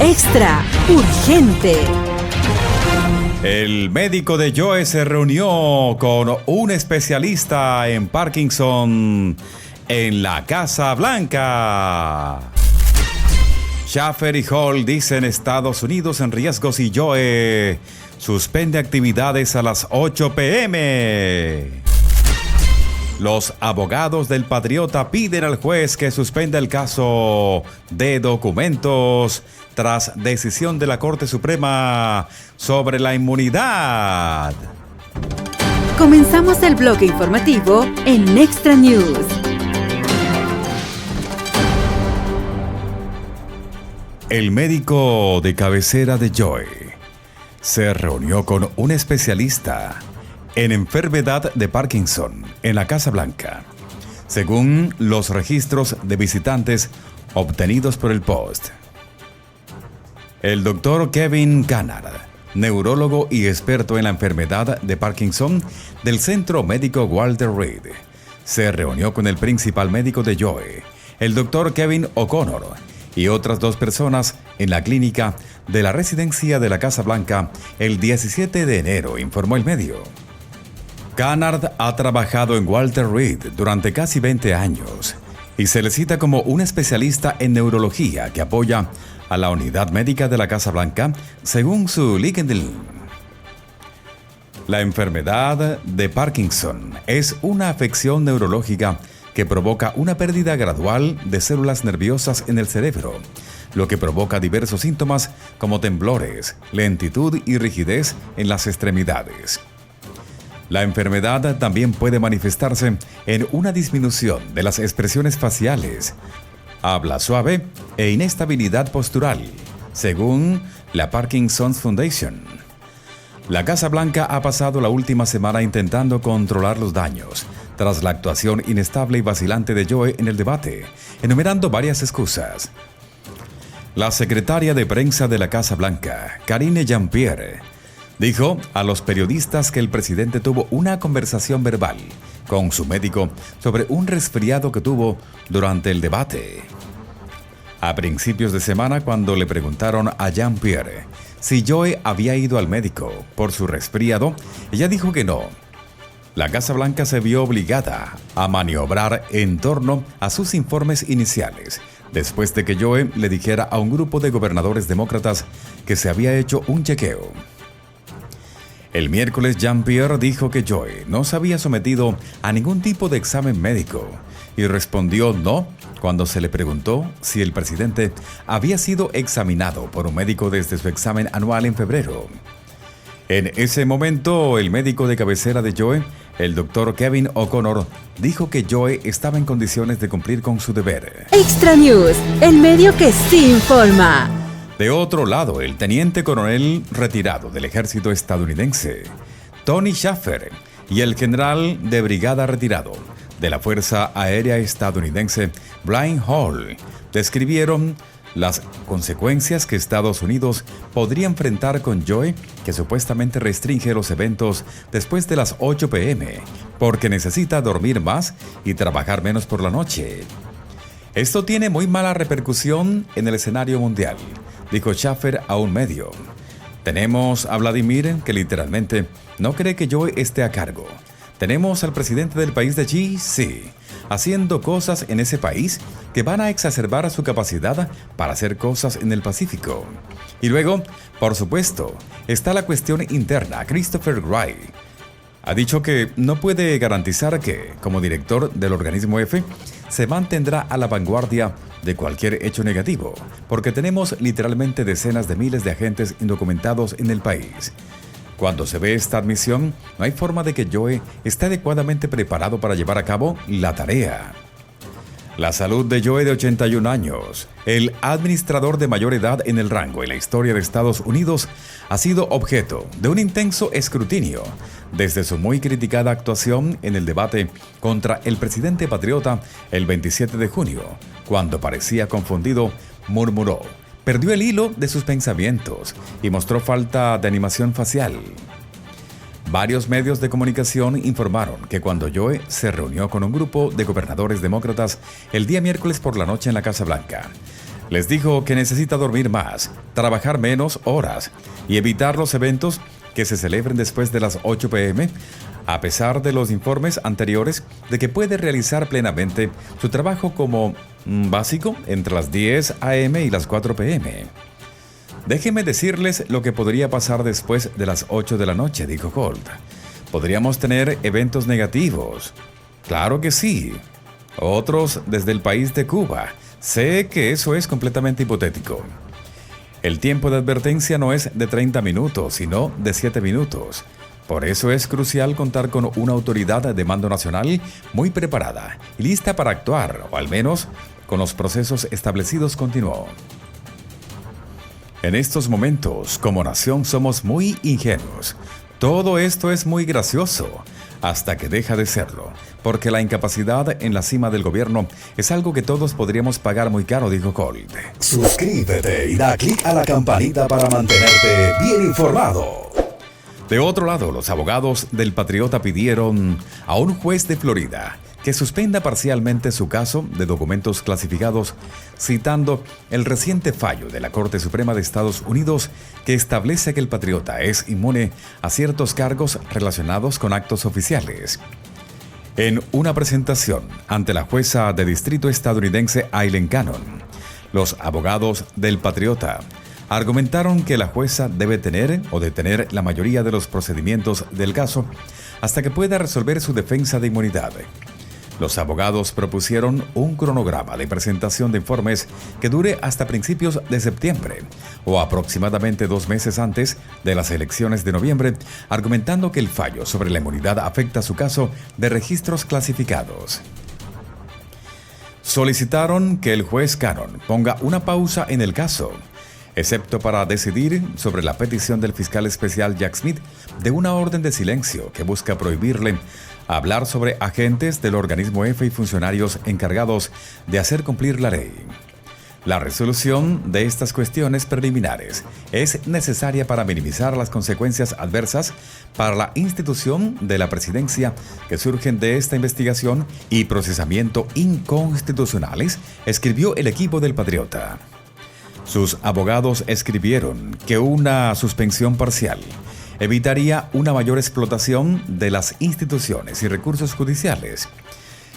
Extra urgente. El médico de Joe se reunió con un especialista en Parkinson en la Casa Blanca. Schaffer y Hall dicen Estados Unidos en riesgo si Joe suspende actividades a las 8 p.m. Los abogados del Patriota piden al juez que suspenda el caso de documentos tras decisión de la Corte Suprema sobre la inmunidad. Comenzamos el bloque informativo en Extra News. El médico de cabecera de Joe se reunió con un especialista en enfermedad de Parkinson en la Casa Blanca, según los registros de visitantes obtenidos por el Post. El doctor Kevin Cannard, neurólogo y experto en la enfermedad de Parkinson del Centro Médico Walter Reed, se reunió con el principal médico de Joe, el doctor Kevin O'Connor, y otras 2 personas en la clínica de la residencia de la Casa Blanca el 17 de enero, informó el medio. Cannard ha trabajado en Walter Reed durante casi 20 años y se le cita como un especialista en neurología que apoya a la unidad médica de la Casa Blanca, según su LinkedIn. La enfermedad de Parkinson es una afección neurológica que provoca una pérdida gradual de células nerviosas en el cerebro, lo que provoca diversos síntomas como temblores, lentitud y rigidez en las extremidades. La enfermedad también puede manifestarse en una disminución de las expresiones faciales, habla suave e inestabilidad postural, según la Parkinson's Foundation. La Casa Blanca ha pasado la última semana intentando controlar los daños tras la actuación inestable y vacilante de Joe en el debate, enumerando varias excusas. La secretaria de prensa de la Casa Blanca, Karine Jean-Pierre, dijo a los periodistas que el presidente tuvo una conversación verbal con su médico sobre un resfriado que tuvo durante el debate. A principios de semana, cuando le preguntaron a Jean-Pierre si Joe había ido al médico por su resfriado, ella dijo que no. La Casa Blanca se vio obligada a maniobrar en torno a sus informes iniciales, después de que Joe le dijera a un grupo de gobernadores demócratas que se había hecho un chequeo. El miércoles, Jean-Pierre dijo que Joe no se había sometido a ningún tipo de examen médico y respondió no cuando se le preguntó si el presidente había sido examinado por un médico desde su examen anual en febrero. En ese momento, el médico de cabecera de Joe, el doctor Kevin O'Connor, dijo que Joe estaba en condiciones de cumplir con su deber. Extra News, el medio que sí informa. De otro lado, el teniente coronel retirado del ejército estadounidense, Tony Schaffer, y el general de brigada retirado de la Fuerza Aérea estadounidense, Brian Hall, describieron las consecuencias que Estados Unidos podría enfrentar con Joe, que supuestamente restringe los eventos después de las 8 p.m., porque necesita dormir más y trabajar menos por la noche. Esto tiene muy mala repercusión en el escenario mundial, dijo Schaffer a un medio. Tenemos a Vladimir, que literalmente no cree que Joe esté a cargo. Tenemos al presidente del país de allí, sí, haciendo cosas en ese país que van a exacerbar su capacidad para hacer cosas en el Pacífico. Y luego, por supuesto, está la cuestión interna. Christopher Wray ha dicho que no puede garantizar que, como director del organismo F, se mantendrá a la vanguardia de cualquier hecho negativo, porque tenemos literalmente decenas de miles de agentes indocumentados en el país. Cuando se ve esta admisión, no hay forma de que Joe esté adecuadamente preparado para llevar a cabo la tarea. La salud de Joe, de 81 años, el administrador de mayor edad en el rango en la historia de Estados Unidos, ha sido objeto de un intenso escrutinio desde su muy criticada actuación en el debate contra el presidente patriota el 27 de junio, cuando parecía confundido, murmuró, perdió el hilo de sus pensamientos y mostró falta de animación facial. Varios medios de comunicación informaron que cuando Joe se reunió con un grupo de gobernadores demócratas el día miércoles por la noche en la Casa Blanca, Les dijo que necesita dormir más, trabajar menos horas y evitar los eventos que se celebren después de las 8 p.m., a pesar de los informes anteriores de que puede realizar plenamente su trabajo como básico entre las 10 a.m. y las 4 p.m. Déjenme decirles lo que podría pasar después de las 8 de la noche, dijo Holt. Podríamos tener eventos negativos. Claro que sí. Otros desde el país de Cuba. Sé que eso es completamente hipotético. El tiempo de advertencia no es de 30 minutos, sino de 7 minutos. Por eso es crucial contar con una autoridad de mando nacional muy preparada y lista para actuar, o al menos con los procesos establecidos, continuó. En estos momentos, como nación, somos muy ingenuos. Todo esto es muy gracioso, hasta que deja de serlo, porque la incapacidad en la cima del gobierno es algo que todos podríamos pagar muy caro, dijo Holt. Suscríbete y da clic a la campanita para mantenerte bien informado. De otro lado, los abogados del Patriota pidieron a un juez de Florida que suspenda parcialmente su caso de documentos clasificados, citando el reciente fallo de la Corte Suprema de Estados Unidos que establece que el Patriota es inmune a ciertos cargos relacionados con actos oficiales. En una presentación ante la jueza de distrito estadounidense Aileen Cannon, los abogados del Patriota argumentaron que la jueza debe tener o detener la mayoría de los procedimientos del caso hasta que pueda resolver su defensa de inmunidad. Los abogados propusieron un cronograma de presentación de informes que dure hasta principios de septiembre o aproximadamente 2 meses antes de las elecciones de noviembre, argumentando que el fallo sobre la inmunidad afecta su caso de registros clasificados. Solicitaron que el juez Cannon ponga una pausa en el caso, excepto para decidir sobre la petición del fiscal especial Jack Smith de una orden de silencio que busca prohibirle hablar sobre agentes del organismo F y funcionarios encargados de hacer cumplir la ley. La resolución de estas cuestiones preliminares es necesaria para minimizar las consecuencias adversas para la institución de la presidencia que surgen de esta investigación y procesamiento inconstitucionales, escribió el equipo del Patriota. Sus abogados escribieron que una suspensión parcial evitaría una mayor explotación de las instituciones y recursos judiciales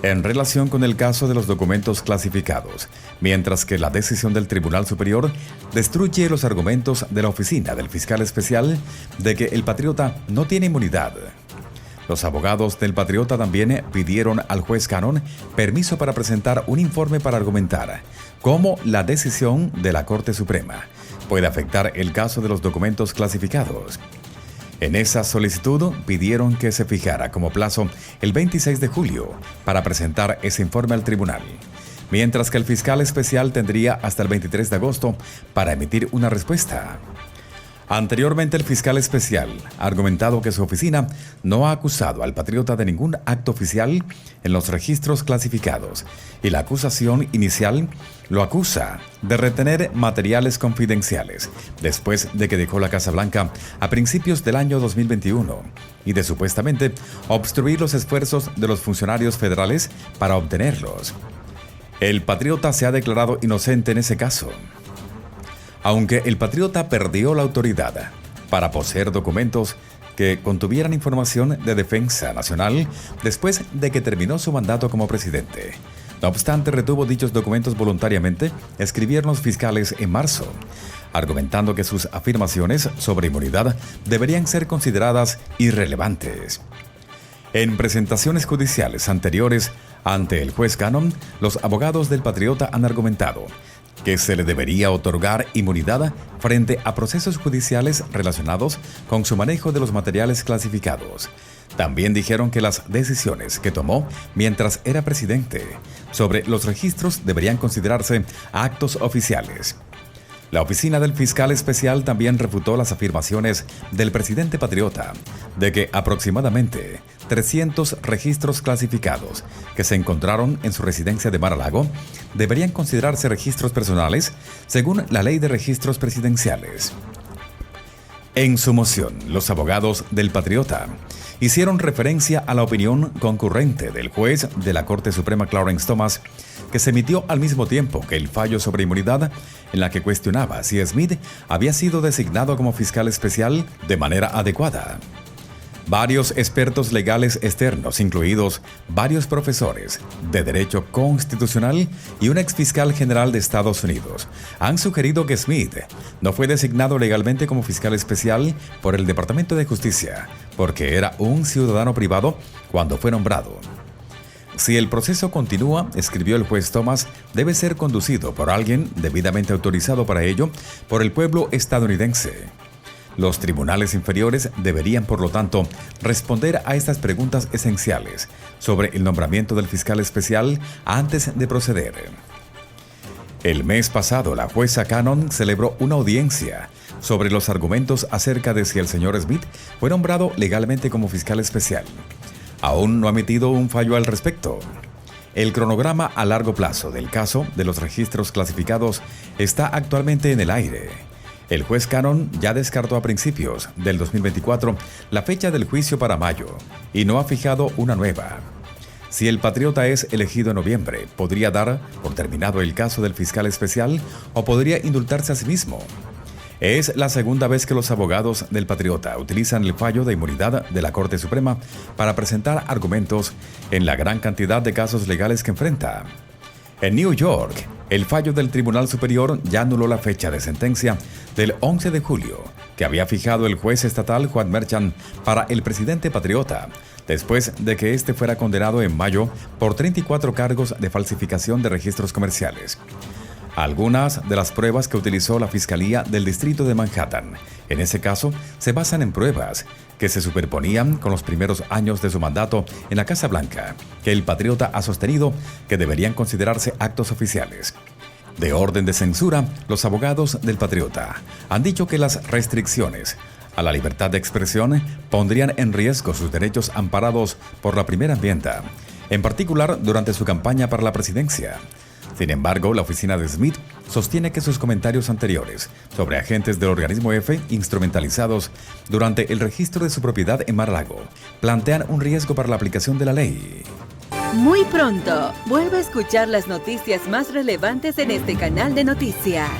en relación con el caso de los documentos clasificados, mientras que la decisión del Tribunal Superior destruye los argumentos de la oficina del fiscal especial de que el Patriota no tiene inmunidad. Los abogados del Patriota también pidieron al juez Cannon permiso para presentar un informe para argumentar cómo la decisión de la Corte Suprema puede afectar el caso de los documentos clasificados. En esa solicitud pidieron que se fijara como plazo el 26 de julio para presentar ese informe al tribunal, mientras que el fiscal especial tendría hasta el 23 de agosto para emitir una respuesta. Anteriormente, el fiscal especial ha argumentado que su oficina no ha acusado al Patriota de ningún acto oficial en los registros clasificados y la acusación inicial lo acusa de retener materiales confidenciales después de que dejó la Casa Blanca a principios del año 2021 y de supuestamente obstruir los esfuerzos de los funcionarios federales para obtenerlos. El Patriota se ha declarado inocente en ese caso. Aunque el Patriota perdió la autoridad para poseer documentos que contuvieran información de defensa nacional después de que terminó su mandato como presidente. No obstante, retuvo dichos documentos voluntariamente, escribieron los fiscales en marzo, argumentando que sus afirmaciones sobre inmunidad deberían ser consideradas irrelevantes. En presentaciones judiciales anteriores ante el juez Cannon, los abogados del Patriota han argumentado que se le debería otorgar inmunidad frente a procesos judiciales relacionados con su manejo de los materiales clasificados. También dijeron que las decisiones que tomó mientras era presidente sobre los registros deberían considerarse actos oficiales. La oficina del fiscal especial también refutó las afirmaciones del presidente Patriota de que aproximadamente 300 registros clasificados que se encontraron en su residencia de Mar-a-Lago deberían considerarse registros personales según la ley de registros presidenciales. En su moción, los abogados del Patriota hicieron referencia a la opinión concurrente del juez de la Corte Suprema Clarence Thomas, que se emitió al mismo tiempo que el fallo sobre inmunidad, en la que cuestionaba si Smith había sido designado como fiscal especial de manera adecuada. Varios expertos legales externos, incluidos varios profesores de Derecho Constitucional y un exfiscal general de Estados Unidos, han sugerido que Smith no fue designado legalmente como fiscal especial por el Departamento de Justicia, porque era un ciudadano privado cuando fue nombrado. Si el proceso continúa, escribió el juez Thomas, debe ser conducido por alguien debidamente autorizado para ello por el pueblo estadounidense. Los tribunales inferiores deberían, por lo tanto, responder a estas preguntas esenciales sobre el nombramiento del fiscal especial antes de proceder. El mes pasado, la jueza Cannon celebró una audiencia sobre los argumentos acerca de si el señor Smith fue nombrado legalmente como fiscal especial. Aún no ha emitido un fallo al respecto. El cronograma a largo plazo del caso de los registros clasificados está actualmente en el aire. El juez Cannon ya descartó a principios del 2024 la fecha del juicio para mayo y no ha fijado una nueva. Si el patriota es elegido en noviembre, podría dar por terminado el caso del fiscal especial o podría indultarse a sí mismo. Es la segunda vez que los abogados del patriota utilizan el fallo de inmunidad de la Corte Suprema para presentar argumentos en la gran cantidad de casos legales que enfrenta. En New York, el fallo del Tribunal Superior ya anuló la fecha de sentencia del 11 de julio que había fijado el juez estatal Juan Merchan para el presidente patriota, después de que este fuera condenado en mayo por 34 cargos de falsificación de registros comerciales. Algunas de las pruebas que utilizó la Fiscalía del Distrito de Manhattan, en ese caso, se basan en pruebas que se superponían con los primeros años de su mandato en la Casa Blanca, que el patriota ha sostenido que deberían considerarse actos oficiales. De orden de censura, los abogados del patriota han dicho que las restricciones a la libertad de expresión pondrían en riesgo sus derechos amparados por la primera enmienda, en particular durante su campaña para la presidencia. Sin embargo, la oficina de Smith sostiene que sus comentarios anteriores sobre agentes del organismo F instrumentalizados durante el registro de su propiedad en Mar-a-Lago plantean un riesgo para la aplicación de la ley. Muy pronto, vuelve a escuchar las noticias más relevantes en este canal de noticias.